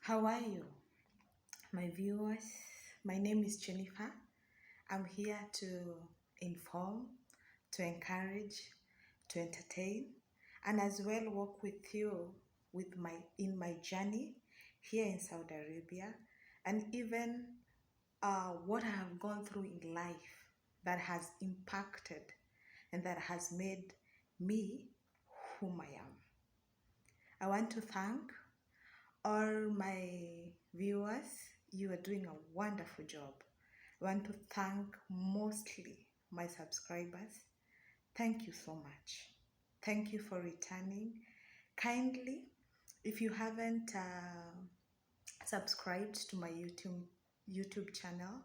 How are you, my viewers? My name is Jennifer. I'm here to inform, to encourage, to entertain, and as well walk with you in my journey here in Saudi Arabia, and even what I have gone through in life that has impacted and that has made me whom I am. I want to thank all my viewers. You are doing a wonderful job. I want to thank mostly my subscribers. Thank you so much. Thank you for returning. Kindly, if you haven't subscribed to my YouTube channel,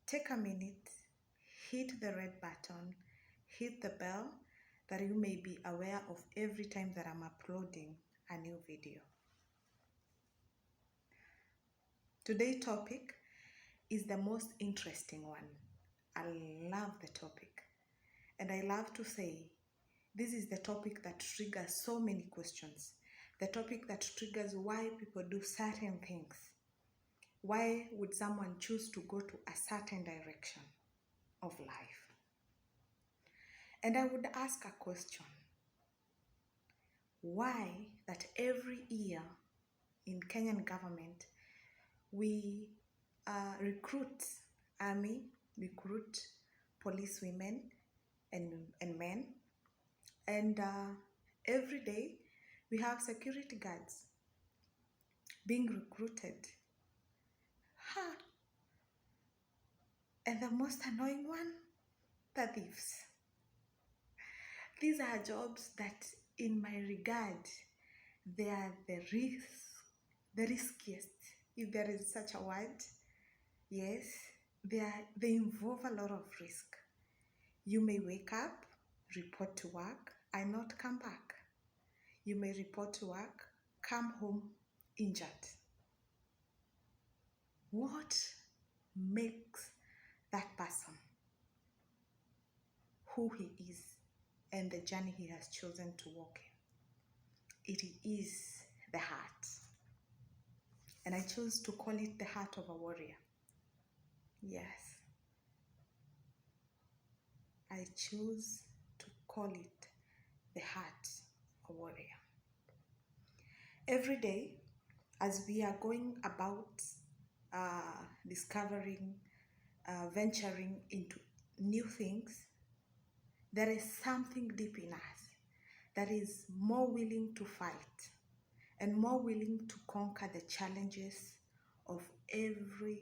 take a minute, hit the red button, hit the bell, that you may be aware of every time that I'm uploading a new video. Today's topic is the most interesting one. I love the topic, and I love to say this is the topic that triggers so many questions. The topic that triggers why people do certain things. Why would someone choose to go to a certain direction of life? And I would ask a question. Why that every year in Kenyan government we recruit army, recruit police women and men, and every day we have security guards being recruited. And the most annoying one, the thieves. These are jobs that, in my regard, they are the riskiest, if there is such a word. Yes, they involve a lot of risk. You may wake up, report to work, and not come back. You may report to work, come home injured. What makes that person who he is and the journey he has chosen to walk in? It is the heart. And I chose to call it the heart of a warrior. Yes. I choose to call it the heart of a warrior. Every day, as we are going about discovering, venturing into new things, there is something deep in us that is more willing to fight and more willing to conquer the challenges of every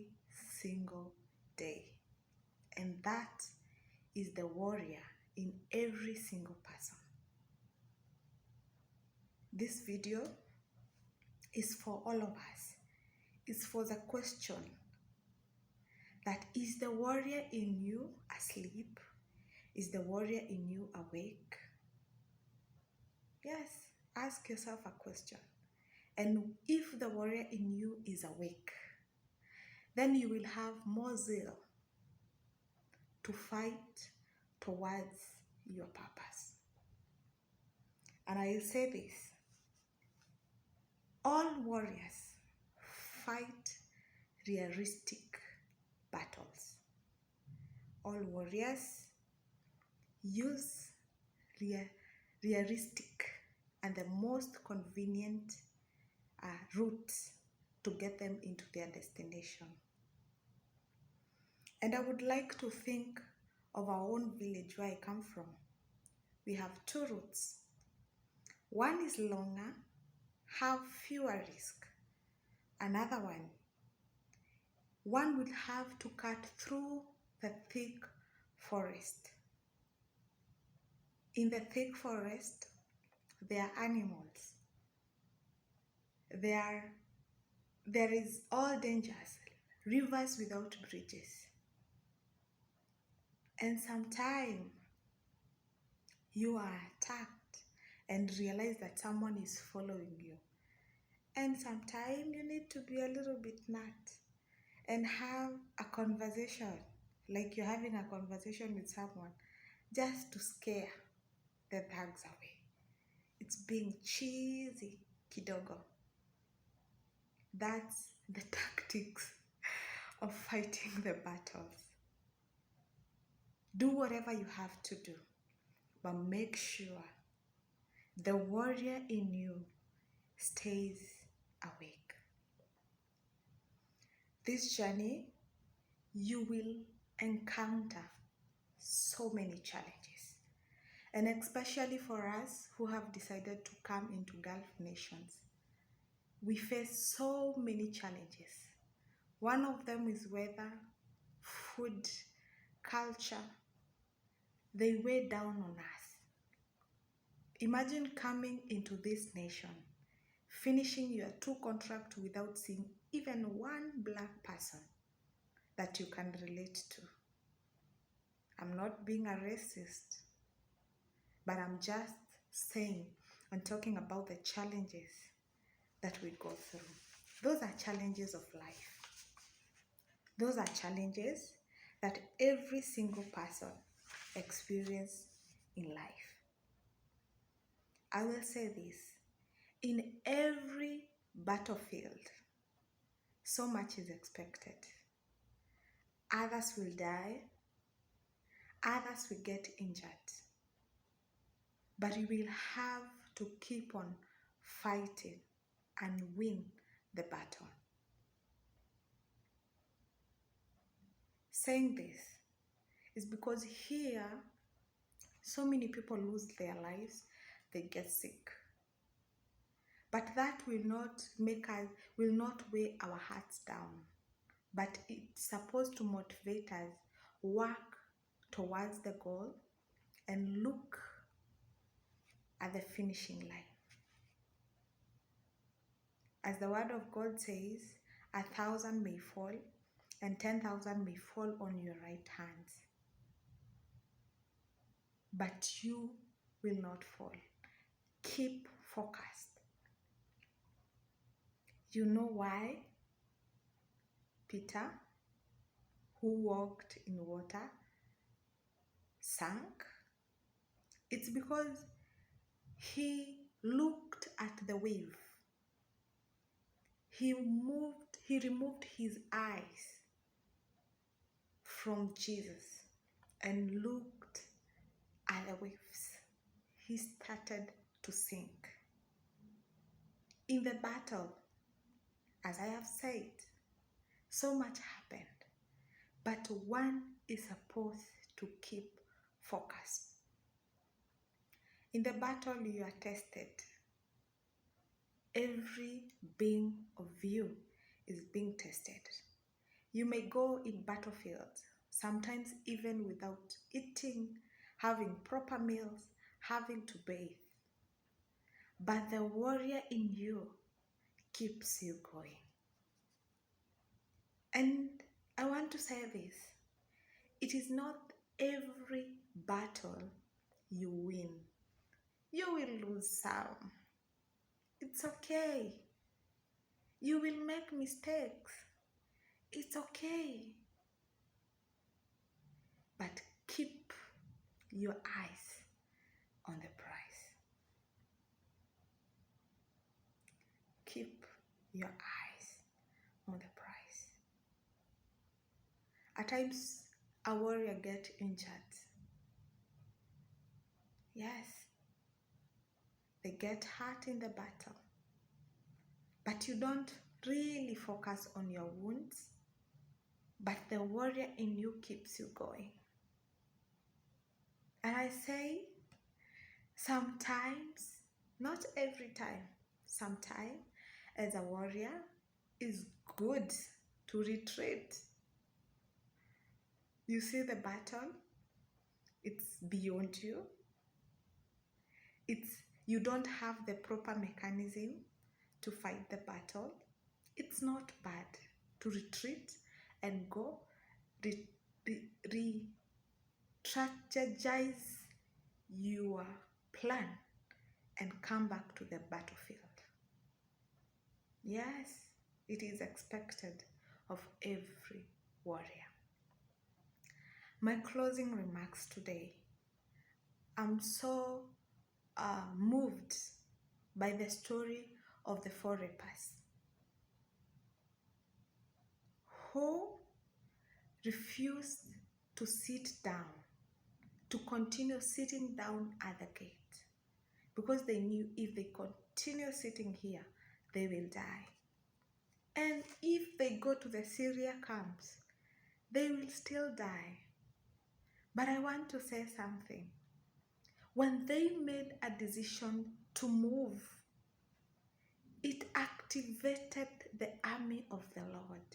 single day. And that is the warrior in every single person. This video is for all of us. It's for the question that, is the warrior in you asleep? Is the warrior in you awake? Yes, ask yourself a question. And if the warrior in you is awake, then you will have more zeal to fight towards your purpose. And I will say this: all warriors fight realistic battles. All warriors use realistic and the most convenient routes to get them into their destination. And I would like to think of our own village where I come from. We have two routes. One is longer, have fewer risk. Another one would have to cut through the thick forest. In the thick forest, there are animals. There is all dangers, rivers without bridges. And sometimes you are attacked and realize that someone is following you. And sometimes you need to be a little bit nut and have a conversation, like you're having a conversation with someone, just to scare the thugs away. It's being cheesy kidogo. That's the tactics of fighting the battles. Do whatever you have to do, but make sure the warrior in you stays awake. This journey, you will encounter so many challenges. And especially for us who have decided to come into Gulf nations, we face so many challenges. One of them is weather, food, culture. They weigh down on us. Imagine coming into this nation, finishing your 2 contracts without seeing even one black person that you can relate to. I'm not being a racist, but I'm just saying and talking about the challenges that we go through. Those are challenges of life. Those are challenges that every single person experiences in life. I will say this, in every battlefield, so much is expected. Others will die, others will get injured, but you will have to keep on fighting and win the battle. Saying this is because here, so many people lose their lives, they get sick. But that will not weigh our hearts down. But it's supposed to motivate us, work towards the goal, and look at the finishing line. As the word of God says, 1,000 may fall and 10,000 may fall on your right hand, but you will not fall. Keep focused. You know why Peter, who walked in water, sank? It's because he looked at the wave. He removed his eyes from Jesus and looked at the waves. He started to sink. In the battle, as I have said, so much happened, but one is supposed to keep focused. In the battle, you are tested. Every being of you is being tested. You may go in battlefields, sometimes even without eating, having proper meals, having to bathe. But the warrior in you keeps you going. And I want to say this, it is not every battle you win. You will lose some. It's okay. You will make mistakes. It's okay. But keep your eyes on the prize. Keep your eyes on the prize. At times, a warrior gets injured. Yes, they get hurt in the battle. But you don't really focus on your wounds, but the warrior in you keeps you going. And I say, sometimes, not every time, sometimes as a warrior, it's good to retreat. You see the battle, it's beyond you. You don't have the proper mechanism to fight the battle. It's not bad to retreat and go re-strategize your plan and come back to the battlefield. Yes, it is expected of every warrior. My closing remarks today. I'm so moved by the story of the 4 lepers. who refused to sit down, to continue sitting down at the gate, because they knew if they continue sitting here, they will die. And if they go to the Syria camps, they will still die. But I want to say something. When they made a decision to move, it activated the army of the Lord,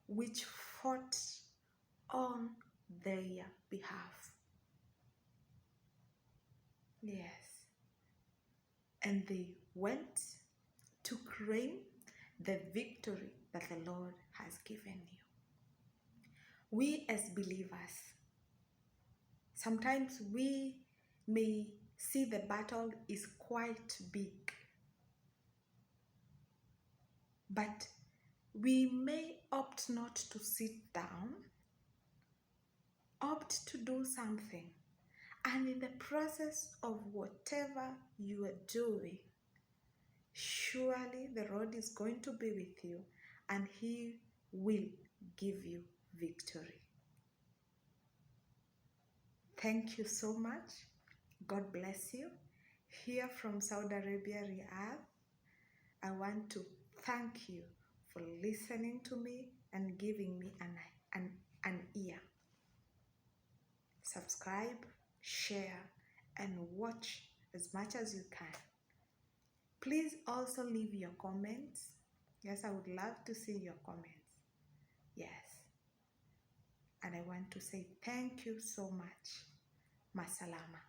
which fought on their behalf. Yes. And they went to claim the victory that the Lord has given you. We as believers, sometimes we may see the battle is quite big, but we may opt not to sit down, opt to do something, and in the process of whatever you are doing, surely the Lord is going to be with you and He will give you victory. Thank you so much. God bless you. Here from Saudi Arabia, Riyadh, I want to thank you for listening to me and giving me an ear. Subscribe, share, and watch as much as you can. Please also leave your comments. Yes, I would love to see your comments. Yes. And I want to say thank you so much. Masalama.